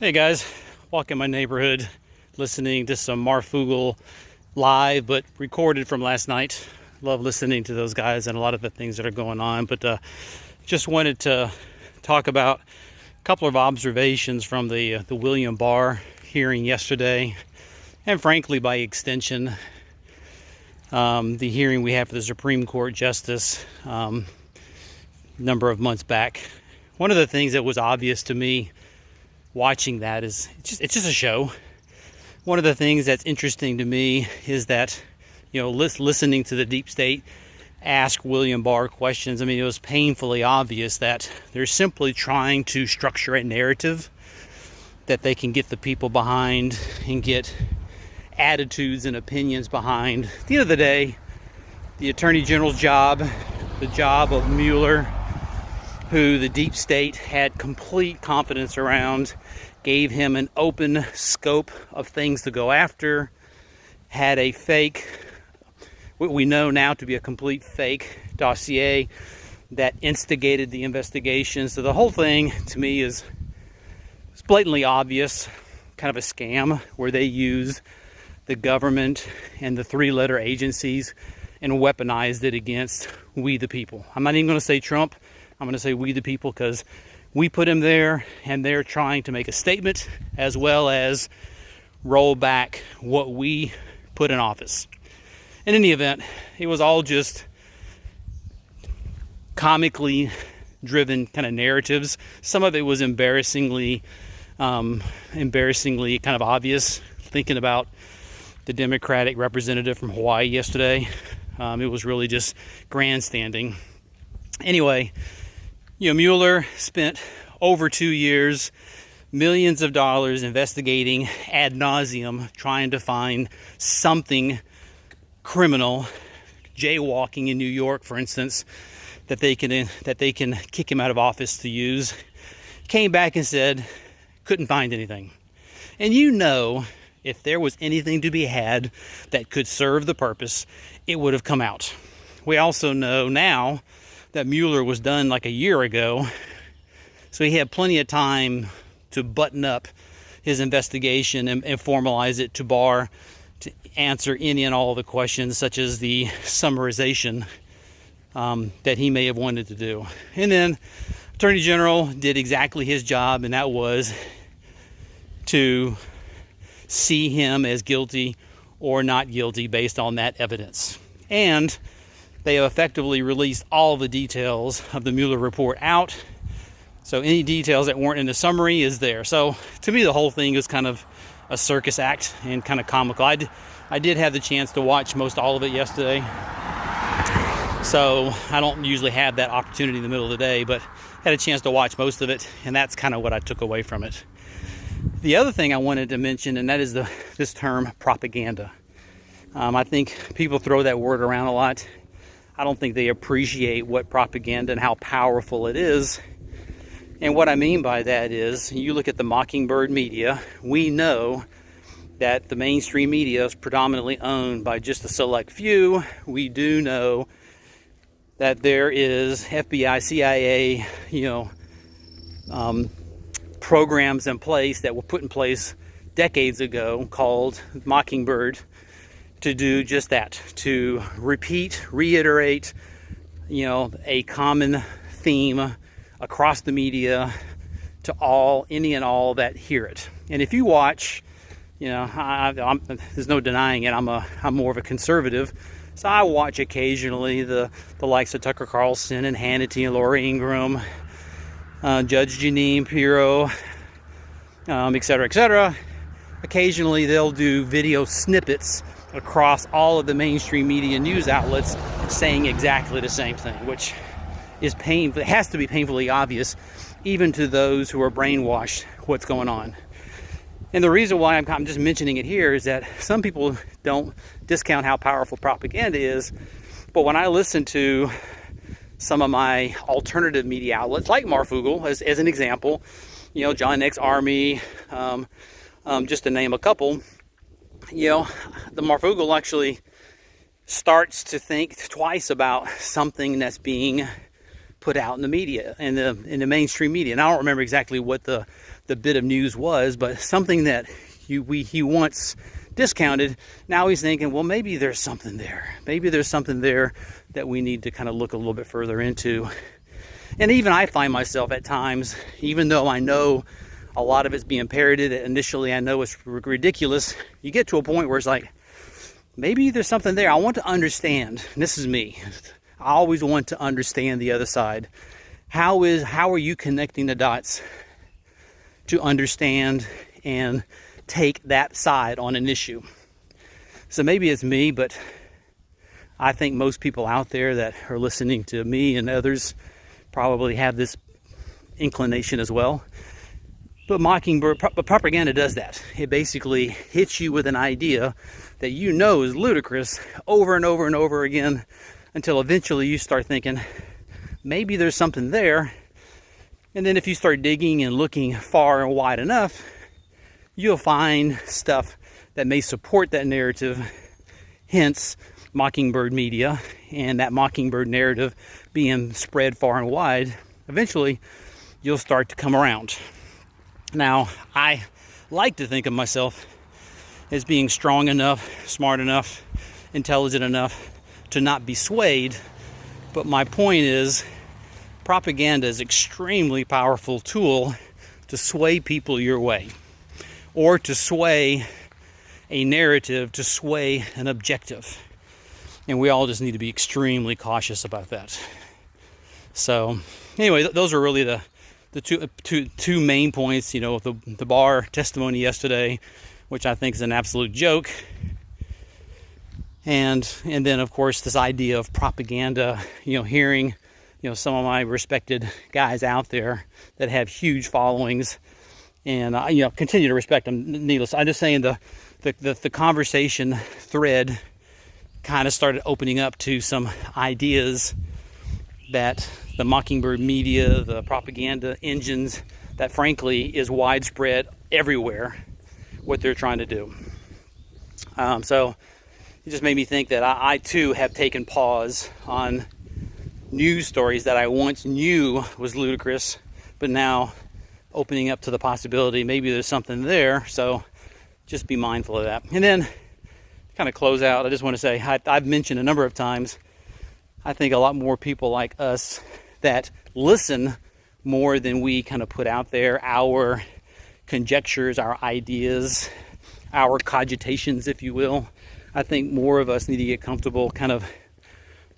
Hey guys, walking my neighborhood, listening to some Marfugel live, but recorded from last night. Love listening to those guys and a lot of the things that are going on. But just wanted to talk about a couple of observations from the William Barr hearing yesterday, and frankly, by extension, the hearing we had for the Supreme Court Justice number of months back. One of the things that was obvious to me watching that is it's just a show. One of the things that's interesting to me is that, listening to the deep state ask William Barr questions, it was painfully obvious that they're simply trying to structure a narrative that they can get the people behind and get attitudes and opinions behind. At the end of the day, the Attorney General's job, the job of Mueller, who the deep state had complete confidence around, gave him an open scope of things to go after, had a fake, what we know now to be a complete fake dossier that instigated the investigation. So the whole thing, to me, is blatantly obvious, kind of a scam where they use the government and the three-letter agencies and weaponized it against we the people. I'm not even going to say Trump. I'm going to say we the people, because we put him there and they're trying to make a statement as well as roll back what we put in office. In any event, it was all just comically driven kind of narratives. Some of it was embarrassingly kind of obvious. Thinking about the Democratic representative from Hawaii yesterday, it was really just grandstanding. Anyway, Mueller spent over 2 years, millions of dollars investigating ad nauseum, trying to find something criminal, jaywalking in New York, for instance, that they can kick him out of office to use. Came back and said, couldn't find anything. And if there was anything to be had that could serve the purpose, it would have come out. We also know now that Mueller was done like a year ago, so he had plenty of time to button up his investigation and formalize it to Barr to answer any and all of the questions, such as the summarization that he may have wanted to do. And then Attorney General did exactly his job, and that was to see him as guilty or not guilty based on that evidence. And they have effectively released all the details of the Mueller report out. So any details that weren't in the summary is there. So to me, the whole thing is kind of a circus act and kind of comical. I did have the chance to watch most all of it yesterday. So I don't usually have that opportunity in the middle of the day, but had a chance to watch most of it, and that's kind of what I took away from it. The other thing I wanted to mention, and that is this term propaganda. I think people throw that word around a lot. I don't think they appreciate what propaganda and how powerful it is. And what I mean by that is, you look at the Mockingbird media, we know that the mainstream media is predominantly owned by just a select few. We do know that there is FBI, CIA, programs in place that were put in place decades ago called Mockingbird, to do just that, to reiterate, a common theme across the media to any and all that hear it. And if you watch, there's no denying it, I'm more of a conservative, so I watch occasionally the likes of Tucker Carlson and Hannity and Laura Ingraham, Judge Jeanine Pirro, et cetera, et cetera. Occasionally they'll do video snippets across all of the mainstream media news outlets saying exactly the same thing, which is painful. It has to be painfully obvious, even to those who are brainwashed, what's going on. And the reason why I'm just mentioning it here is that some people don't discount how powerful propaganda is, but when I listen to some of my alternative media outlets, like Marfugel, as an example, John X Army, just to name a couple, the Marfugel actually starts to think twice about something that's being put out in the media, in the mainstream media. And I don't remember exactly what the the bit of news was, but something that he once discounted, now he's thinking, well, maybe there's something there. Maybe there's something there that we need to kind of look a little bit further into. And even I find myself at times, even though I know a lot of it's being parroted, initially I know it's ridiculous, you get to a point where it's like, maybe there's something there. I want to understand. And this is me. I always want to understand the other side. How are you connecting the dots to understand and take that side on an issue? So maybe it's me, but I think most people out there that are listening to me and others probably have this inclination as well. But propaganda does that. It basically hits you with an idea that you know is ludicrous over and over and over again, until eventually you start thinking, maybe there's something there. And then if you start digging and looking far and wide enough, you'll find stuff that may support that narrative, hence Mockingbird media, and that Mockingbird narrative being spread far and wide. Eventually, you'll start to come around. Now, I like to think of myself as being strong enough, smart enough, intelligent enough to not be swayed. But my point is, propaganda is an extremely powerful tool to sway people your way, or to sway a narrative, to sway an objective. And we all just need to be extremely cautious about that. So anyway, those are really the two main points. You know, the Barr testimony yesterday, which I think is an absolute joke. And then, of course, this idea of propaganda, you know, hearing, you know, some of my respected guys out there that have huge followings, and you know, continue to respect them. Needless, I'm just saying the conversation thread kind of started opening up to some ideas that the Mockingbird media, the propaganda engines, that frankly is widespread everywhere, what they're trying to do. So it just made me think that I too have taken pause on news stories that I once knew was ludicrous, but now opening up to the possibility maybe there's something there. So just be mindful of that. And then kind of close out, I just want to say, I've mentioned a number of times, I think a lot more people like us that listen more than we kind of put out there, our conjectures, our ideas, our cogitations, if you will. I think more of us need to get comfortable kind of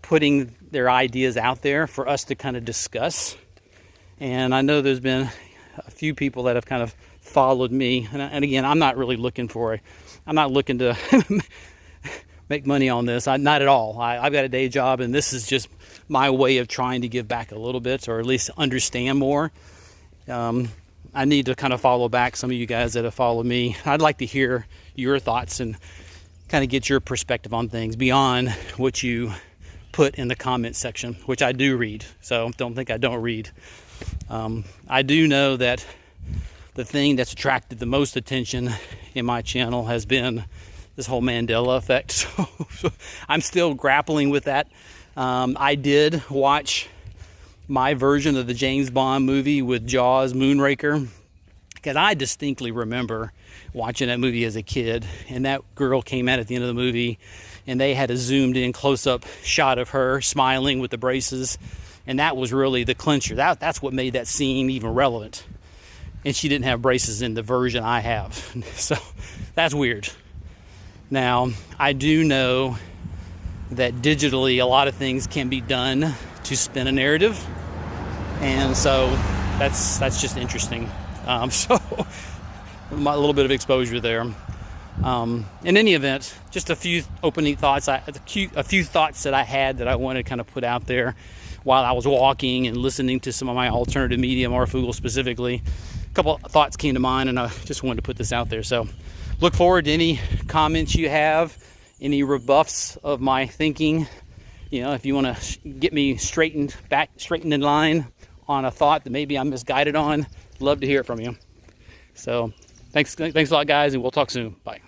putting their ideas out there for us to kind of discuss. And I know there's been a few people that have kind of followed me. And again, I'm not really looking I'm not looking to make money on this. Not at all. I've got a day job, and this is just my way of trying to give back a little bit, or at least understand more. I need to kind of follow back some of you guys that have followed me. I'd like to hear your thoughts and kind of get your perspective on things beyond what you put in the comment section, which I do read. So don't think I don't read. I do know that the thing that's attracted the most attention in my channel has been this whole Mandela effect. So I'm still grappling with that. I did watch my version of the James Bond movie with Jaws, Moonraker, because I distinctly remember watching that movie as a kid, and that girl came out at the end of the movie, and they had a zoomed in close-up shot of her smiling with the braces, and that was really the clincher. That's what made that scene even relevant. And she didn't have braces in the version I have. So that's weird. Now, I do know that digitally a lot of things can be done to spin a narrative. And so that's just interesting. So a little bit of exposure there. In any event, just a few opening thoughts. A few thoughts that I had that I wanted to kind of put out there while I was walking and listening to some of my alternative media, Marfugal specifically. A couple of thoughts came to mind, and I just wanted to put this out there. So look forward to any comments you have, any rebuffs of my thinking. You know, if you want to get me straightened in line on a thought that maybe I'm misguided on, love to hear it from you. So thanks a lot, guys, and we'll talk soon. Bye.